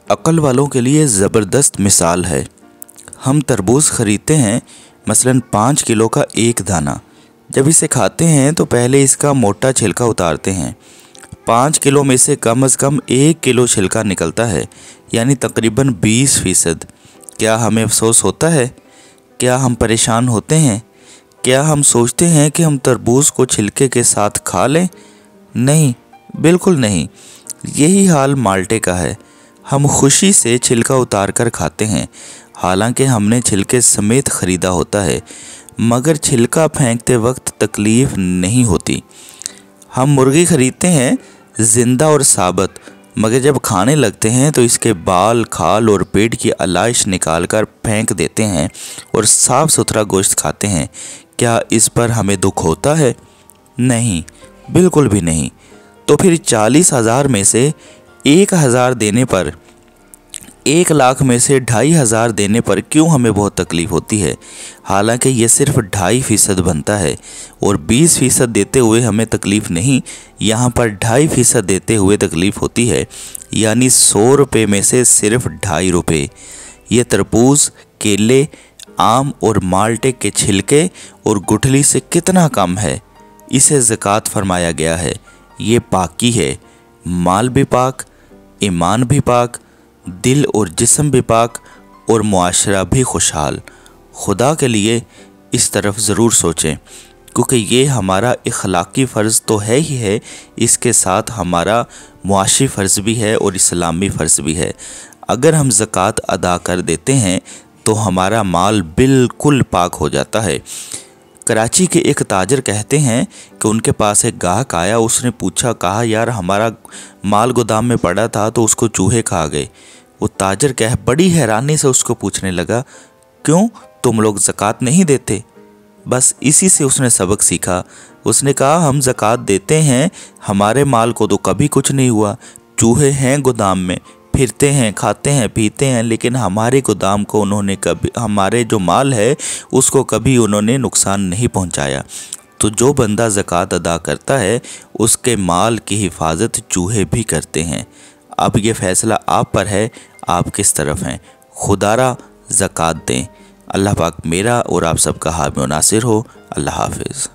अक्ल वालों के लिए ज़बरदस्त मिसाल है। हम तरबूज ख़रीदते हैं, मसलन 5 किलो का एक दाना। जब इसे खाते हैं तो पहले इसका मोटा छिलका उतारते हैं। 5 किलो में से कम 1 किलो छिलका निकलता है, यानी तकरीबन 20%। क्या हमें अफसोस होता है? क्या हम परेशान होते हैं? क्या हम सोचते हैं कि हम तरबूज को छिलके के साथ खा लें? नहीं, बिल्कुल नहीं। यही हाल माल्टे का है। हम खुशी से छिलका उतार कर खाते हैं, हालांकि हमने छिलके समेत ख़रीदा होता है, मगर छिलका फेंकते वक्त तकलीफ़ नहीं होती। हम मुर्गी ख़रीदते हैं, ज़िंदा और साबुत, मगर जब खाने लगते हैं तो इसके बाल, खाल और पेट की अलाइश निकाल कर फेंक देते हैं और साफ़ सुथरा गोश्त खाते हैं। क्या इस पर हमें दुख होता है? नहीं, बिल्कुल भी नहीं। तो फिर 40,000 में से 1,000 देने पर, 1 लाख में से 2,500 देने पर क्यों हमें बहुत तकलीफ़ होती है? हालांकि ये सिर्फ 2.5% बनता है और 20% देते हुए हमें तकलीफ़ नहीं, यहाँ पर 2.5% देते हुए तकलीफ़ होती है, यानी 100 रुपये में से सिर्फ 2.5 रुपये। ये तरबूज, केले, आम और माल्टे के छिलके और गुठली से कितना कम है। इसे ज़कात फरमाया गया है। ये पाकी है, माल भी पाक, ईमान भी पाक, दिल और जिस्म भी पाक और मुआशरा भी खुशहाल। खुदा के लिए इस तरफ ज़रूर सोचें, क्योंकि ये हमारा इखलाकी फ़र्ज़ तो है ही है, इसके साथ हमारा मुआशी फ़र्ज़ भी है और इस्लामी फ़र्ज़ भी है। अगर हम ज़कात अदा कर देते हैं तो हमारा माल बिल्कुल पाक हो जाता है। कराची के एक ताजर कहते हैं कि उनके पास एक गाहक आया। उसने कहा यार, हमारा माल गोदाम में पड़ा था तो उसको चूहे खा गए। वो ताजर बड़ी हैरानी से उसको पूछने लगा, क्यों, तुम लोग ज़कात नहीं देते? बस इसी से उसने सबक सीखा। उसने कहा, हम ज़कात देते हैं, हमारे माल को तो कभी कुछ नहीं हुआ। चूहे हैं गोदाम में, फिरते हैं, खाते हैं, पीते हैं, लेकिन हमारे गोदाम को उन्होंने कभी, हमारे जो माल है उसको कभी उन्होंने नुकसान नहीं पहुंचाया। तो जो बंदा ज़कात अदा करता है उसके माल की हिफाजत चूहे भी करते हैं। अब ये फ़ैसला आप पर है, आप किस तरफ हैं। खुदारा ज़कात दें। अल्लाह पाक मेरा और आप सबका हामी व नासिर हो। अल्लाह हाफिज़।